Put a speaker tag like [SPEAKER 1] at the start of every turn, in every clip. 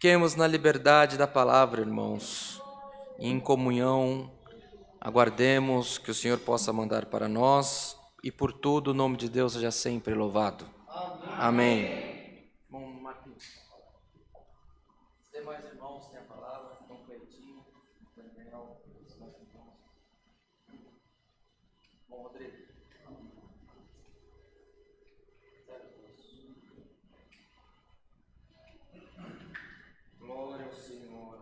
[SPEAKER 1] Fiquemos na liberdade da palavra, irmãos, e em comunhão aguardemos que o Senhor possa mandar para nós e por tudo o nome de Deus seja sempre louvado. Amém. Bom, Marquinhos. Os demais irmãos têm a palavra, Dom Cleitinho, Daniel, os demais irmãos. Bom, Rodrigo. Glória ao Senhor.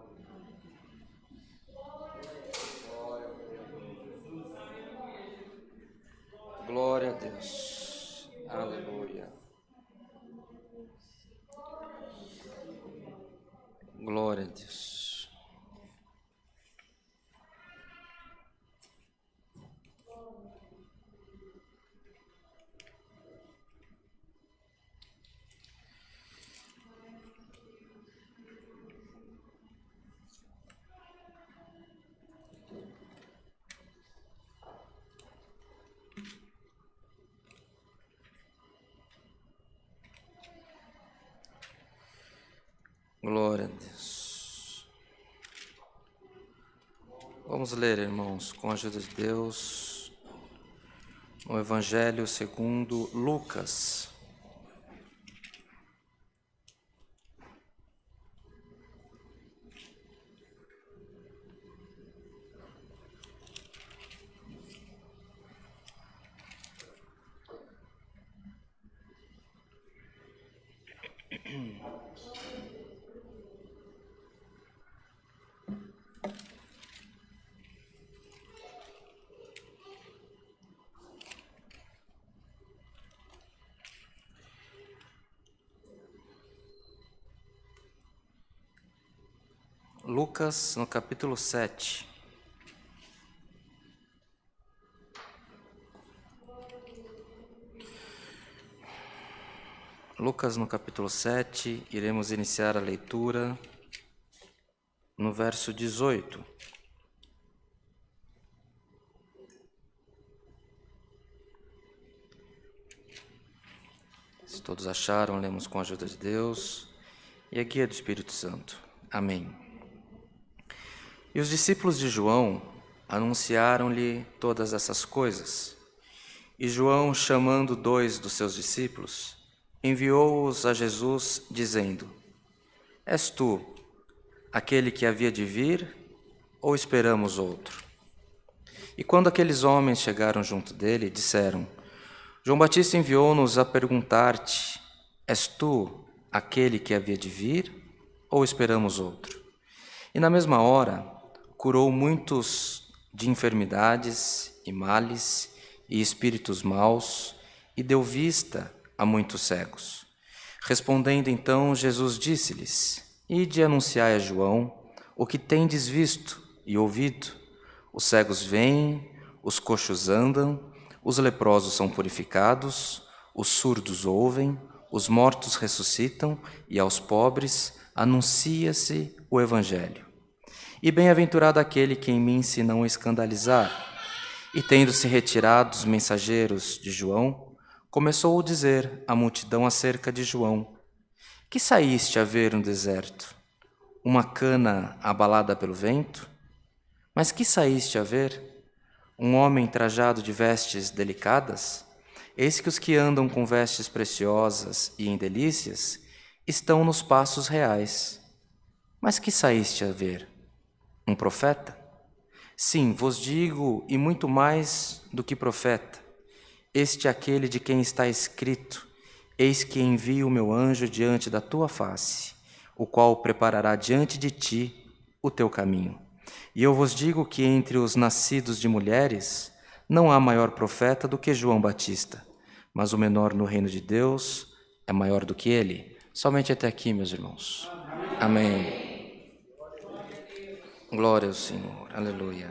[SPEAKER 1] Glória a Deus. Aleluia. Glória a Deus. Glória a Deus. Vamos ler, irmãos, com a ajuda de Deus, o Evangelho segundo Lucas. Lucas, no capítulo 7. Lucas, no capítulo 7, iremos iniciar a leitura no verso 18. Se todos acharam, lemos com a ajuda de Deus e a guia do Espírito Santo. Amém. E os discípulos de João anunciaram-lhe todas essas coisas. E João, chamando 2 dos seus discípulos, enviou-os a Jesus, dizendo: És tu aquele que havia de vir, ou esperamos outro? E quando aqueles homens chegaram junto dele, disseram: João Batista enviou-nos a perguntar-te: És tu aquele que havia de vir, ou esperamos outro? E na mesma hora curou muitos de enfermidades e males e espíritos maus, e deu vista a muitos cegos. Respondendo então, Jesus disse-lhes: Ide anunciai a João o que tendes visto e ouvido. Os cegos veem, os coxos andam, os leprosos são purificados, os surdos ouvem, os mortos ressuscitam, e aos pobres anuncia-se o Evangelho. E bem-aventurado aquele que em mim se não escandalizar. E tendo-se retirado os mensageiros de João, começou a dizer à multidão acerca de João: Que saíste a ver no deserto? Uma cana abalada pelo vento? Mas que saíste a ver? Um homem trajado de vestes delicadas? Eis que os que andam com vestes preciosas e em delícias estão nos passos reais. Mas que saíste a ver? Um profeta? Sim, vos digo, e muito mais do que profeta. Este é aquele de quem está escrito: Eis que envio o meu anjo diante da tua face, o qual preparará diante de ti o teu caminho. E eu vos digo que entre os nascidos de mulheres não há maior profeta do que João Batista, mas o menor no reino de Deus é maior do que ele. Somente até aqui, meus irmãos. Amém. Glória ao Senhor. Aleluia.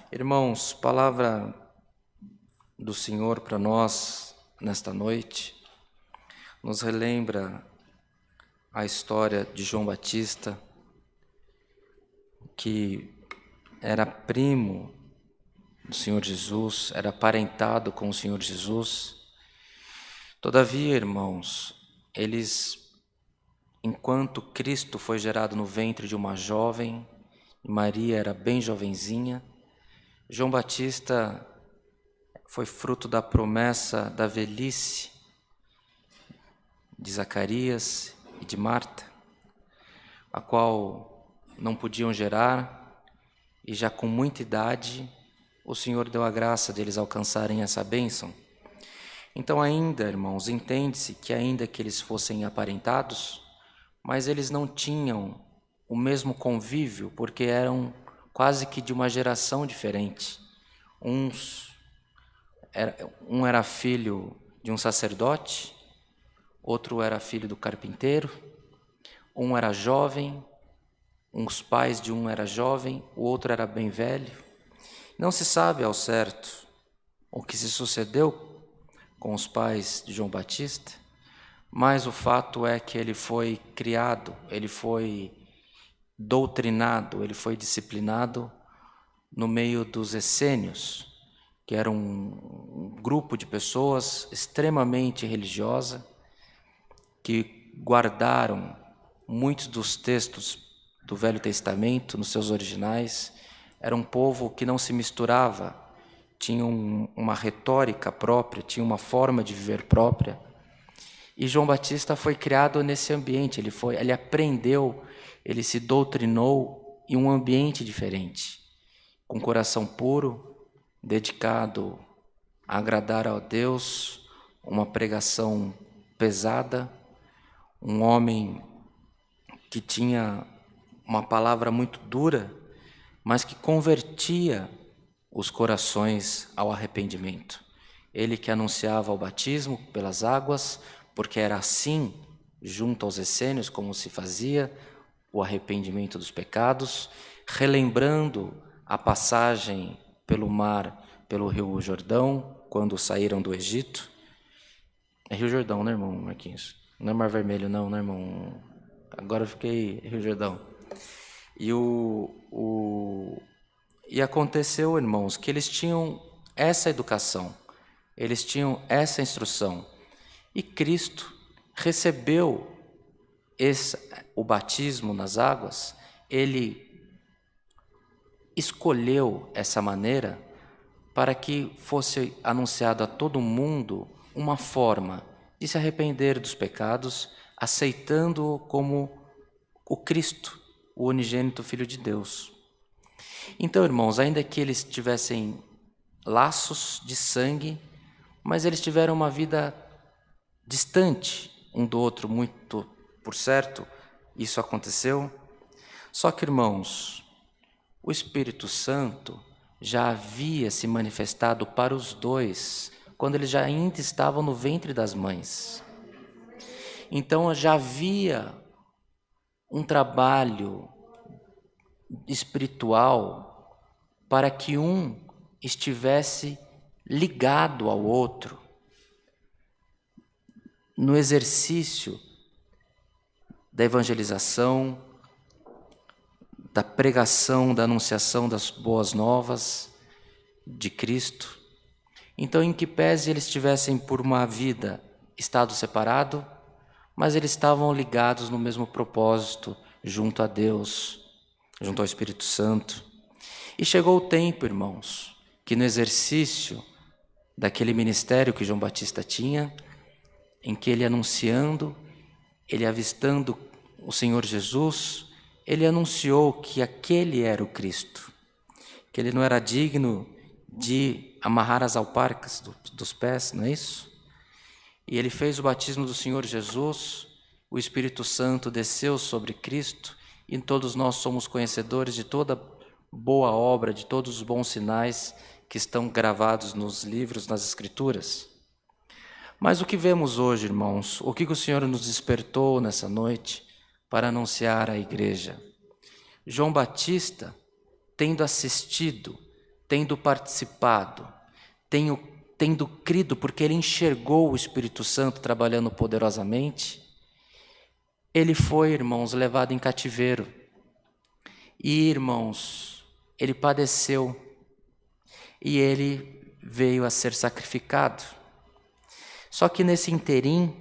[SPEAKER 1] Irmãos, palavra do Senhor para nós nesta noite nos relembra a história de João Batista, que era primo do Senhor Jesus, era aparentado com o Senhor Jesus. Todavia, irmãos, eles enquanto Cristo foi gerado no ventre de uma jovem, e Maria era bem jovenzinha, João Batista foi fruto da promessa da velhice de Zacarias e de Marta, a qual não podiam gerar, e já com muita idade o Senhor deu a graça deles alcançarem essa bênção. Então ainda, irmãos, entende-se que ainda que eles fossem aparentados, mas eles não tinham o mesmo convívio, porque eram quase que de uma geração diferente. Um era filho de um sacerdote, outro era filho do carpinteiro, um era jovem, os pais de um era jovem, o outro era bem velho. Não se sabe ao certo o que se sucedeu com os pais de João Batista, mas o fato é que ele foi criado, ele foi doutrinado, ele foi disciplinado no meio dos essênios, que era um grupo de pessoas extremamente religiosa, que guardaram muitos dos textos do Velho Testamento nos seus originais. Era um povo que não se misturava, tinha uma retórica própria, tinha uma forma de viver própria. E João Batista foi criado nesse ambiente, ele aprendeu, ele se doutrinou em um ambiente diferente, com coração puro, dedicado a agradar a Deus, uma pregação pesada, um homem que tinha uma palavra muito dura, mas que convertia os corações ao arrependimento. Ele que anunciava o batismo pelas águas, porque era assim, junto aos essênios, como se fazia o arrependimento dos pecados, relembrando a passagem pelo mar, pelo Rio Jordão, quando saíram do Egito. É Rio Jordão, né, irmão Marquinhos? Não é Mar Vermelho, não, né, irmão? Agora eu fiquei Rio Jordão. E aconteceu, irmãos, que eles tinham essa educação, eles tinham essa instrução. E Cristo recebeu o batismo nas águas, ele escolheu essa maneira para que fosse anunciado a todo mundo uma forma de se arrepender dos pecados, aceitando-o como o Cristo, o unigênito Filho de Deus. Então, irmãos, ainda que eles tivessem laços de sangue, mas eles tiveram uma vida distante um do outro, muito por certo, isso aconteceu. Só que, irmãos, o Espírito Santo já havia se manifestado para os dois, quando eles já ainda estavam no ventre das mães. Então já havia um trabalho espiritual para que um estivesse ligado ao outro no exercício da evangelização, da pregação, da anunciação das boas novas de Cristo. Então, em que pese eles tivessem por uma vida estado separado, mas eles estavam ligados no mesmo propósito, junto a Deus, junto ao Espírito Santo. E chegou o tempo, irmãos, que no exercício daquele ministério que João Batista tinha, em que ele anunciando, ele avistando o Senhor Jesus, ele anunciou que aquele era o Cristo, que ele não era digno de amarrar as alparcas dos pés, não é isso? E ele fez o batismo do Senhor Jesus, o Espírito Santo desceu sobre Cristo, e todos nós somos conhecedores de toda boa obra, de todos os bons sinais que estão gravados nos livros, nas Escrituras. Mas o que vemos hoje, irmãos, o que o Senhor nos despertou nessa noite para anunciar à igreja? João Batista, tendo assistido, tendo participado, tendo crido, porque ele enxergou o Espírito Santo trabalhando poderosamente, ele foi, irmãos, levado em cativeiro. E, irmãos, ele padeceu e ele veio a ser sacrificado. Só que nesse interim,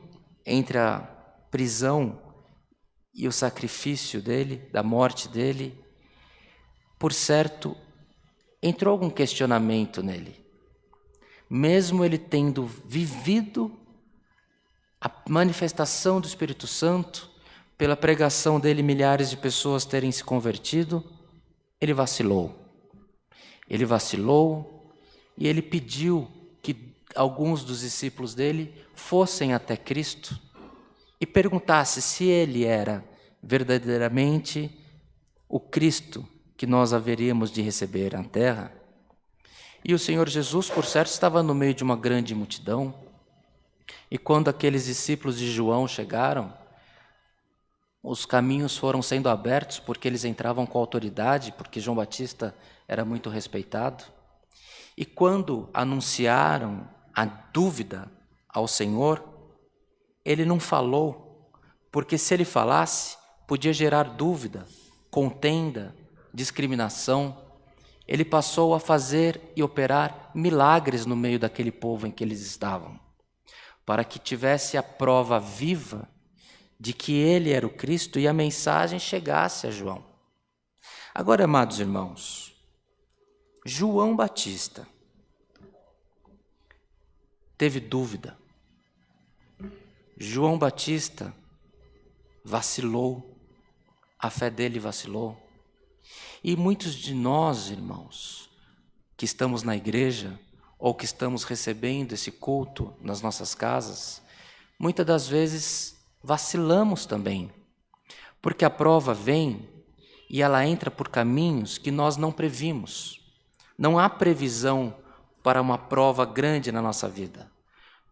[SPEAKER 1] entre a prisão e o sacrifício dele, da morte dele, por certo, entrou algum questionamento nele. Mesmo ele tendo vivido a manifestação do Espírito Santo, pela pregação dele milhares de pessoas terem se convertido, ele vacilou. Ele vacilou e ele pediu que alguns dos discípulos dele fossem até Cristo e perguntasse se ele era verdadeiramente o Cristo que nós haveríamos de receber na terra. E o Senhor Jesus, por certo, estava no meio de uma grande multidão. E quando aqueles discípulos de João chegaram, os caminhos foram sendo abertos porque eles entravam com autoridade, porque João Batista era muito respeitado. E quando anunciaram a dúvida ao Senhor, ele não falou, porque se ele falasse, podia gerar dúvida, contenda, discriminação. Ele passou a fazer e operar milagres no meio daquele povo em que eles estavam, para que tivesse a prova viva de que ele era o Cristo e a mensagem chegasse a João. Agora, amados irmãos, João Batista teve dúvida. João Batista vacilou, a fé dele vacilou. E muitos de nós, irmãos, que estamos na igreja ou que estamos recebendo esse culto nas nossas casas, muitas das vezes vacilamos também, porque a prova vem e ela entra por caminhos que nós não previmos. Não há previsão para uma prova grande na nossa vida,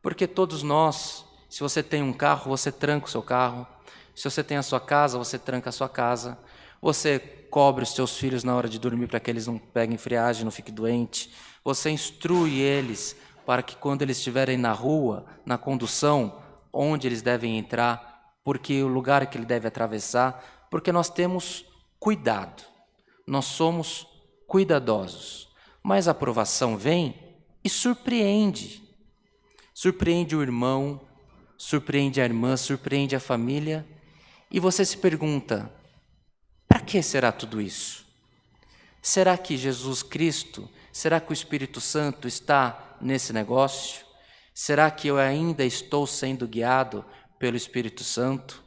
[SPEAKER 1] porque todos nós, se você tem um carro, você tranca o seu carro, se você tem a sua casa, você tranca a sua casa, você cobre os seus filhos na hora de dormir para que eles não peguem friagem, não fiquem doentes. Você instrui eles para que quando eles estiverem na rua, na condução, onde eles devem entrar, porque o lugar que ele deve atravessar, porque nós temos cuidado, nós somos cuidadosos. Mas a provação vem e surpreende. Surpreende o irmão, surpreende a irmã, surpreende a família. E você se pergunta, para que será tudo isso? Será que Jesus Cristo, será que o Espírito Santo está nesse negócio? Será que eu ainda estou sendo guiado pelo Espírito Santo?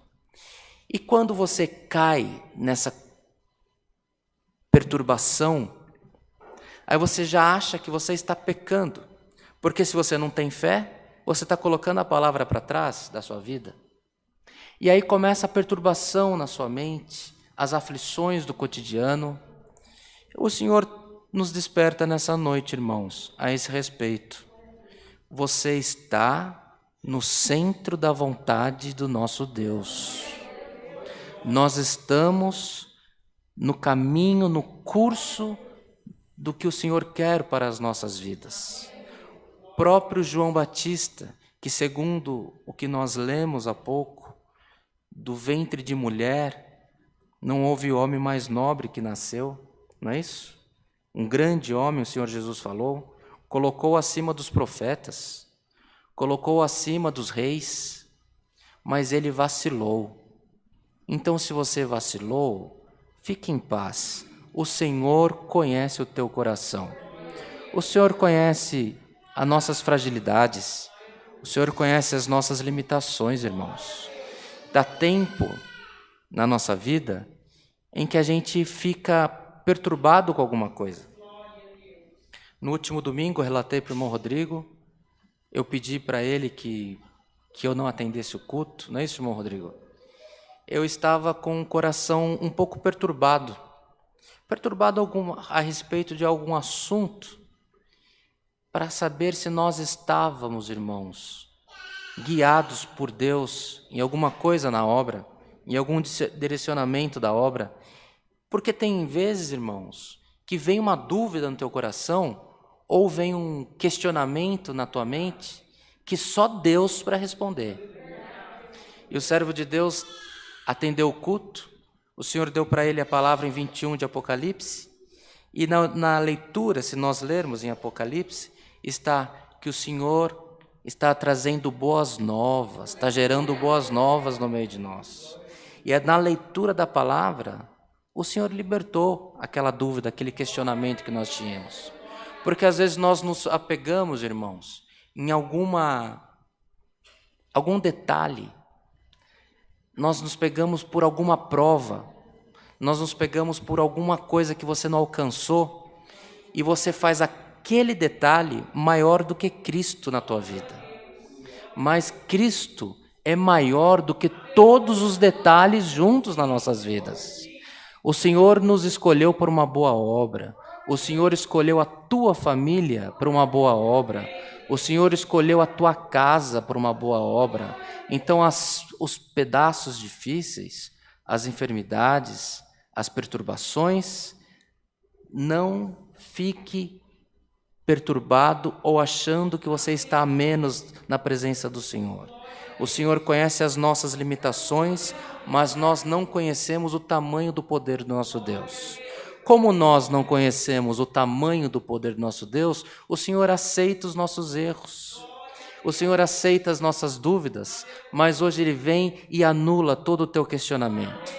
[SPEAKER 1] E quando você cai nessa perturbação, aí você já acha que você está pecando, porque se você não tem fé, você está colocando a palavra para trás da sua vida. E aí começa a perturbação na sua mente, as aflições do cotidiano. O Senhor nos desperta nessa noite, irmãos, a esse respeito. Você está no centro da vontade do nosso Deus. Nós estamos no caminho, no curso do que o Senhor quer para as nossas vidas. O próprio João Batista, que segundo o que nós lemos há pouco, do ventre de mulher, não houve homem mais nobre que nasceu, não é isso? Um grande homem, o Senhor Jesus falou, colocou acima dos profetas, colocou acima dos reis, mas ele vacilou. Então, se você vacilou, fique em paz. O Senhor conhece o teu coração. O Senhor conhece as nossas fragilidades. O Senhor conhece as nossas limitações, irmãos. Dá tempo na nossa vida em que a gente fica perturbado com alguma coisa. No último domingo, eu relatei para o irmão Rodrigo, eu pedi para ele que eu não atendesse o culto, não é isso, irmão Rodrigo? Eu estava com o coração um pouco perturbado a respeito de algum assunto, para saber se nós estávamos, irmãos, guiados por Deus em alguma coisa na obra, em algum direcionamento da obra. Porque tem vezes, irmãos, que vem uma dúvida no teu coração, ou vem um questionamento na tua mente, que só Deus para responder. E o servo de Deus atendeu o culto, o Senhor deu para ele a palavra em 21 de Apocalipse, e na leitura, se nós lermos em Apocalipse, está que o Senhor está trazendo boas novas, está gerando boas novas no meio de nós. E é na leitura da palavra, o Senhor libertou aquela dúvida, aquele questionamento que nós tínhamos. Porque às vezes nós nos apegamos, irmãos, em algum detalhe. Nós nos pegamos por alguma prova. Nós nos pegamos por alguma coisa que você não alcançou. E você faz aquele detalhe maior do que Cristo na tua vida. Mas Cristo é maior do que todos os detalhes juntos nas nossas vidas. O Senhor nos escolheu por uma boa obra. O Senhor escolheu a tua família para uma boa obra. O Senhor escolheu a tua casa para uma boa obra. Então, os pedaços difíceis, as enfermidades, as perturbações, não fique perturbado ou achando que você está a menos na presença do Senhor. O Senhor conhece as nossas limitações, mas nós não conhecemos o tamanho do poder do nosso Deus. Como nós não conhecemos o tamanho do poder do nosso Deus, o Senhor aceita os nossos erros. O Senhor aceita as nossas dúvidas, mas hoje Ele vem e anula todo o teu questionamento.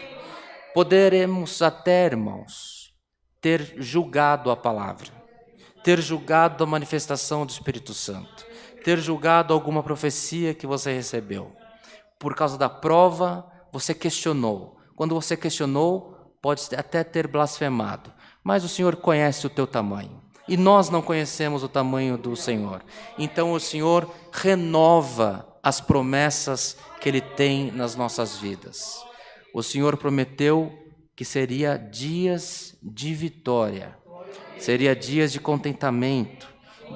[SPEAKER 1] Poderemos até, irmãos, ter julgado a palavra, ter julgado a manifestação do Espírito Santo, ter julgado alguma profecia que você recebeu. Por causa da prova, você questionou. Quando você questionou, pode até ter blasfemado, mas o Senhor conhece o teu tamanho. E nós não conhecemos o tamanho do Senhor. Então o Senhor renova as promessas que Ele tem nas nossas vidas. O Senhor prometeu que seria dias de vitória, seria dias de contentamento,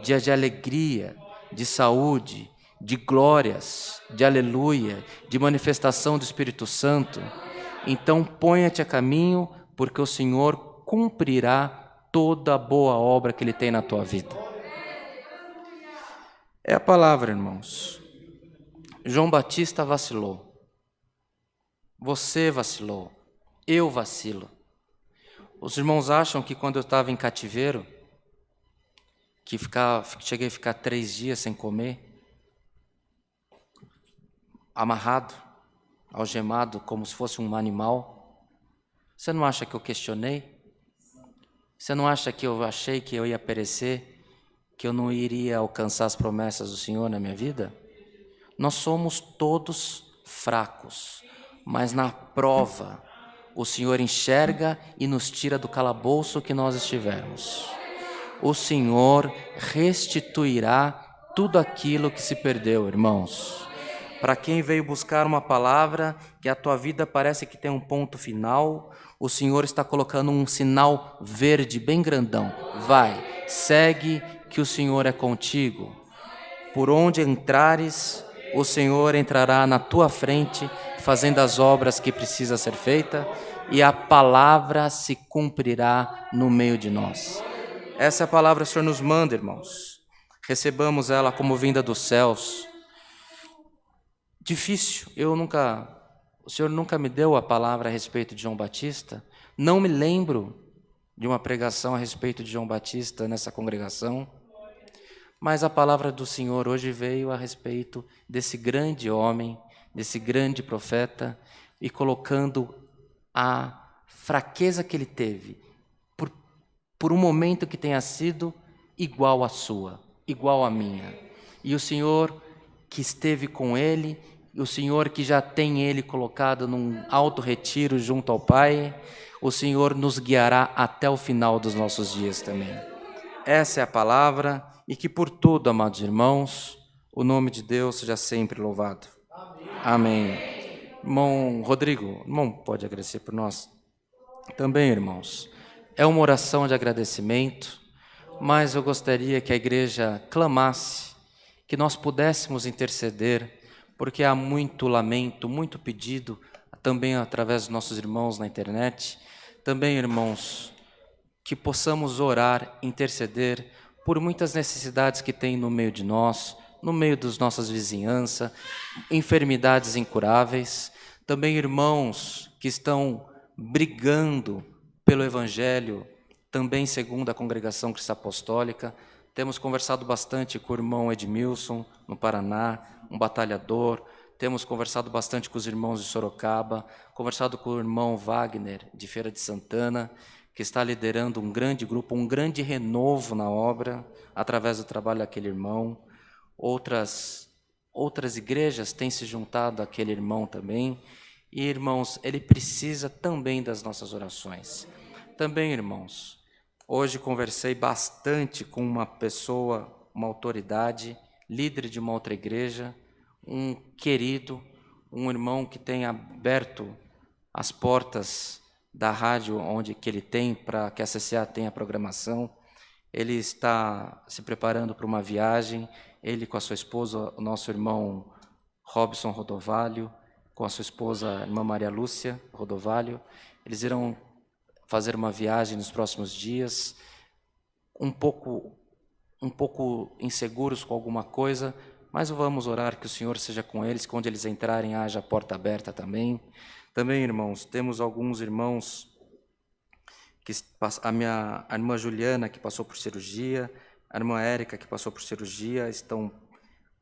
[SPEAKER 1] dias de alegria, de saúde, de glórias, de aleluia, de manifestação do Espírito Santo. Então ponha-te a caminho, porque o Senhor cumprirá toda a boa obra que Ele tem na tua vida. É a palavra, irmãos. João Batista vacilou. Você vacilou. Eu vacilo. Os irmãos acham que quando eu estava em cativeiro, que cheguei a ficar 3 dias sem comer, amarrado, algemado, como se fosse um animal, você não acha que eu questionei? Você não acha que eu achei que eu ia perecer, que eu não iria alcançar as promessas do Senhor na minha vida? Nós somos todos fracos, mas na prova, o Senhor enxerga e nos tira do calabouço que nós estivermos. O Senhor restituirá tudo aquilo que se perdeu, irmãos. Para quem veio buscar uma palavra que a tua vida parece que tem um ponto final, o Senhor está colocando um sinal verde bem grandão. Vai, segue que o Senhor é contigo. Por onde entrares, o Senhor entrará na tua frente, fazendo as obras que precisa ser feita, e a palavra se cumprirá no meio de nós. Essa é a palavra que o Senhor nos manda, irmãos. Recebamos ela como vinda dos céus. Difícil, o Senhor nunca me deu a palavra a respeito de João Batista. Não me lembro de uma pregação a respeito de João Batista nessa congregação. Mas a palavra do Senhor hoje veio a respeito desse grande homem, desse grande profeta, e colocando a fraqueza que ele teve, por um momento que tenha sido igual à sua, igual à minha. E o Senhor que esteve com ele, o Senhor que já tem ele colocado num alto retiro junto ao Pai, o Senhor nos guiará até o final dos nossos dias também. Essa é a palavra, e que por tudo, amados irmãos, o nome de Deus seja sempre louvado. Amém. Irmão Rodrigo, irmão, pode agradecer por nós? Também, irmãos, é uma oração de agradecimento, mas eu gostaria que a igreja clamasse, que nós pudéssemos interceder, porque há muito lamento, muito pedido, também através dos nossos irmãos na internet. Também, irmãos, que possamos orar, interceder por muitas necessidades que tem no meio de nós, no meio das nossas vizinhanças, enfermidades incuráveis. Também irmãos que estão brigando pelo Evangelho, também segundo a Congregação Cristã Apostólica. Temos conversado bastante com o irmão Edmilson, no Paraná, um batalhador. temos conversado bastante com os irmãos de Sorocaba, conversado com o irmão Wagner, de Feira de Santana, que está liderando um grande grupo, um grande renovo na obra, através do trabalho daquele irmão. Outras igrejas têm se juntado àquele irmão também. E, irmãos, ele precisa também das nossas orações. Também, irmãos, hoje conversei bastante com uma pessoa, uma autoridade, líder de uma outra igreja, um querido, um irmão que tem aberto as portas da rádio onde que ele tem, para que a CCA tenha programação. Ele está se preparando para uma viagem, ele com a sua esposa, o nosso irmão Robson Rodovalho, com a sua esposa, a irmã Maria Lúcia Rodovalho. Eles irão fazer uma viagem nos próximos dias, um pouco inseguros com alguma coisa, mas vamos orar que o Senhor seja com eles, que onde eles entrarem haja a porta aberta também. Também, irmãos, temos alguns irmãos, a irmã Juliana, que passou por cirurgia, a irmã Érica, que passou por cirurgia, estão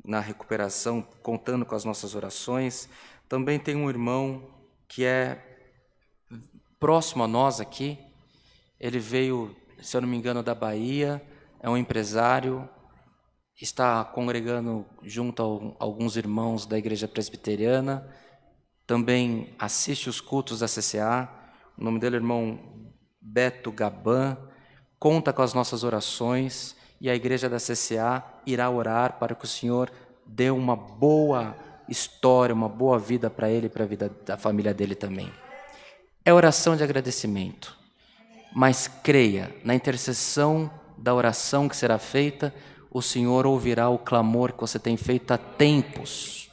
[SPEAKER 1] na recuperação, contando com as nossas orações. Também tem um irmão que é próximo a nós aqui, ele veio, se eu não me engano, da Bahia, é um empresário, está congregando junto a alguns irmãos da Igreja Presbiteriana, também assiste os cultos da CCA, o nome dele é irmão Beto Gaban, conta com as nossas orações, e a Igreja da CCA irá orar para que o Senhor dê uma boa história, uma boa vida para ele e para a vida da família dele também. É oração de agradecimento, mas creia, na intercessão da oração que será feita, o Senhor ouvirá o clamor que você tem feito há tempos,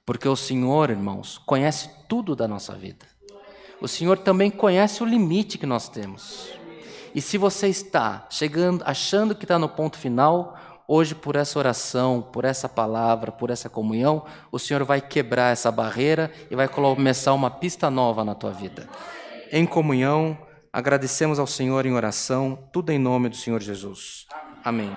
[SPEAKER 1] porque o Senhor, irmãos, conhece tudo da nossa vida. O Senhor também conhece o limite que nós temos. E se você está chegando, achando que está no ponto final, hoje, por essa oração, por essa palavra, por essa comunhão, o Senhor vai quebrar essa barreira e vai começar uma pista nova na tua vida. Em comunhão, agradecemos ao Senhor em oração, tudo em nome do Senhor Jesus. Amém.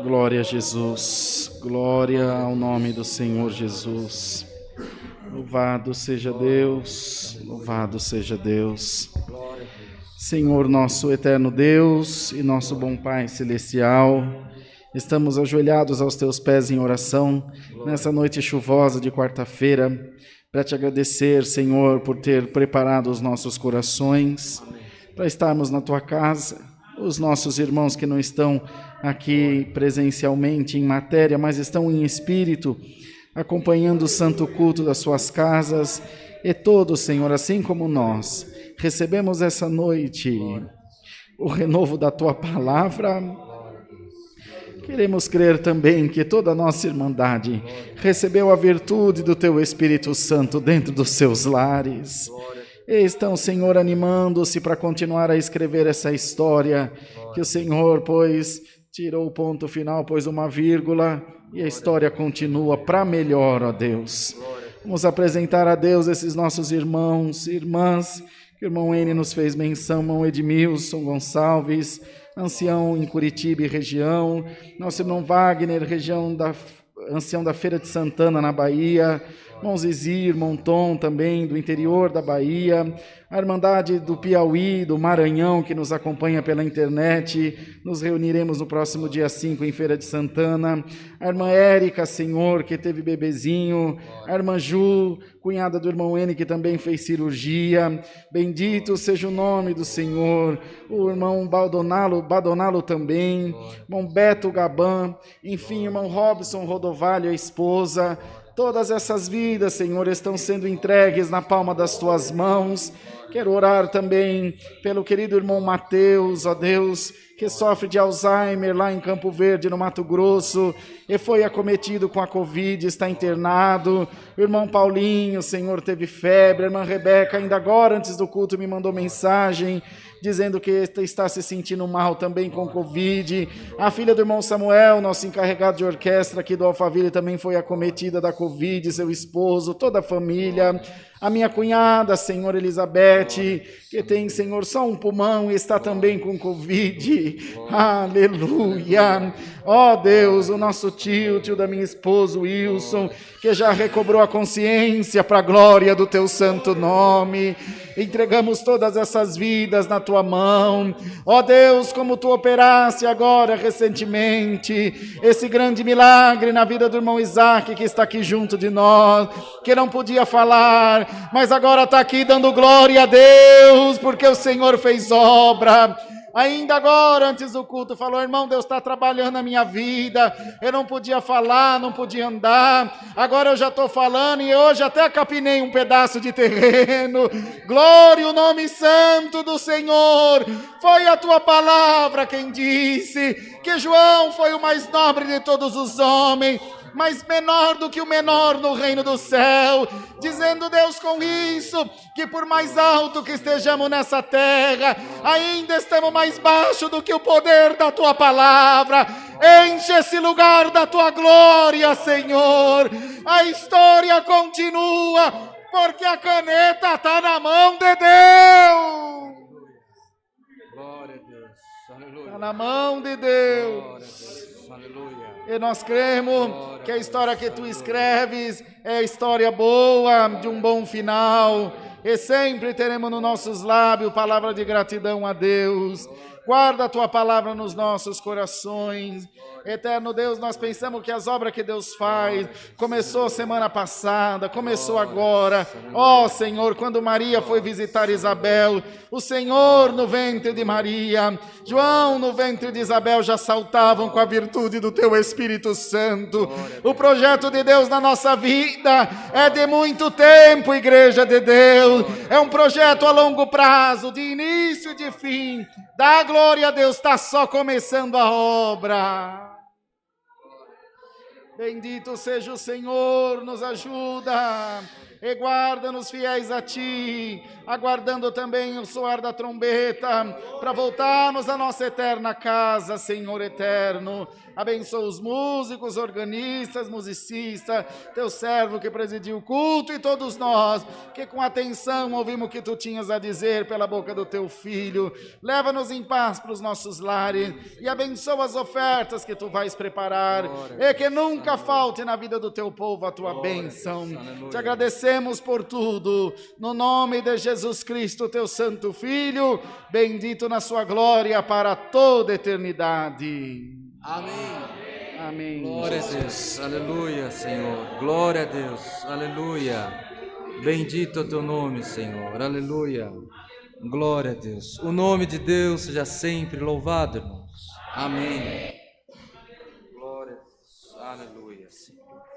[SPEAKER 2] Glória a Jesus, glória ao nome do Senhor Jesus. Louvado seja Deus, louvado seja Deus. Senhor, nosso eterno Deus e nosso bom Pai celestial, estamos ajoelhados aos teus pés em oração nessa noite chuvosa de quarta-feira, para te agradecer, Senhor, por ter preparado os nossos corações para estarmos na tua casa. Os nossos irmãos que não estão aqui presencialmente em matéria, mas estão em espírito, acompanhando o santo culto das suas casas, e todos, Senhor, assim como nós, recebemos essa noite o renovo da tua palavra. Queremos crer também que toda a nossa irmandade recebeu a virtude do teu Espírito Santo dentro dos seus lares. E estão, Senhor, animando-se para continuar a escrever essa história, que o Senhor, pois, tirou o ponto final, pôs uma vírgula, e a história continua para melhor, ó Deus. Vamos apresentar a Deus esses nossos irmãos e irmãs, que o irmão N nos fez menção, irmão Edmilson Gonçalves, ancião em Curitiba e região, nosso irmão Wagner, ancião da Feira de Santana, na Bahia, irmão Zizi, irmão Tom, também do interior da Bahia, a Irmandade do Piauí, do Maranhão, que nos acompanha pela internet. Nos reuniremos no próximo dia 5 em Feira de Santana. A irmã Érica, Senhor, que teve bebezinho. A irmã Ju, cunhada do irmão N, que também fez cirurgia. Bendito seja o nome do Senhor. O irmão Badonalo também. Irmão Beto Gaban. Enfim, irmão Robson Rodovalho, a esposa. Todas essas vidas, Senhor, estão sendo entregues na palma das tuas mãos. Quero orar também pelo querido irmão Mateus, ó Deus, que sofre de Alzheimer lá em Campo Verde, no Mato Grosso, e foi acometido com a Covid, está internado. O irmão Paulinho, Senhor, teve febre. A irmã Rebeca, ainda agora, antes do culto, me mandou mensagem, dizendo que está se sentindo mal também com Covid. A filha do irmão Samuel, nosso encarregado de orquestra aqui do Alphaville, também foi acometida da Covid, seu esposo, toda a família. A minha cunhada, Senhor Elizabeth, que tem, Senhor, só um pulmão e está também com Covid. Aleluia. Ó Deus, o nosso tio da minha esposa, Wilson, que já recobrou a consciência para a glória do teu santo nome. Entregamos todas essas vidas na tua mão. Ó Deus, como tu operaste agora recentemente, esse grande milagre na vida do irmão Isaac, que está aqui junto de nós, que não podia falar, mas agora está aqui dando glória a Deus, porque o Senhor fez obra. Ainda agora, antes do culto, falou: irmão, Deus está trabalhando na minha vida, eu não podia falar, não podia andar, agora eu já estou falando e hoje até capinei um pedaço de terreno. Glória ao nome santo do Senhor. Foi a tua palavra quem disse que João foi o mais nobre de todos os homens, mas menor do que o menor no reino do céu, dizendo, Deus, com isso, que por mais alto que estejamos nessa terra, ainda estamos mais baixo do que o poder da tua palavra. Enche esse lugar da tua glória, Senhor. A história continua, porque a caneta está na mão de Deus.
[SPEAKER 1] Glória a Deus. Aleluia.
[SPEAKER 2] Está na mão de Deus.
[SPEAKER 1] Glória a Deus. Aleluia.
[SPEAKER 2] E nós cremos que a história que tu escreves é história boa, de um bom final. E sempre teremos nos nossos lábios palavra de gratidão a Deus. Guarda a tua palavra nos nossos corações. Eterno Deus, nós pensamos que as obras que Deus faz, começou semana passada, começou agora. Ó Senhor, quando Maria foi visitar Isabel, o Senhor no ventre de Maria, João no ventre de Isabel já saltavam com a virtude do teu Espírito Santo. O projeto de Deus na nossa vida é de muito tempo, igreja de Deus. É um projeto a longo prazo, de início e de fim. Dá glória a Deus, está só começando a obra. Bendito seja o Senhor, nos ajuda e guarda-nos fiéis a Ti, aguardando também o soar da trombeta, para voltarmos à nossa eterna casa, Senhor eterno. Abençoa os músicos, organistas, musicistas, Teu servo que presidiu o culto e todos nós, que com atenção ouvimos o que Tu tinhas a dizer pela boca do Teu Filho. Leva-nos em paz para os nossos lares e abençoa as ofertas que Tu vais preparar e que nunca falte na vida do Teu povo a Tua bênção. Te agradecemos por tudo, no nome de Jesus Cristo, Teu santo Filho, bendito na sua glória para toda a eternidade.
[SPEAKER 1] Amém.
[SPEAKER 2] Amém.
[SPEAKER 1] Glória a Deus. Aleluia, Senhor. Glória a Deus. Aleluia. Bendito é o teu nome, Senhor. Aleluia. Glória a Deus. O nome de Deus seja sempre louvado, irmãos. Amém. Glória a Deus. Aleluia, Senhor.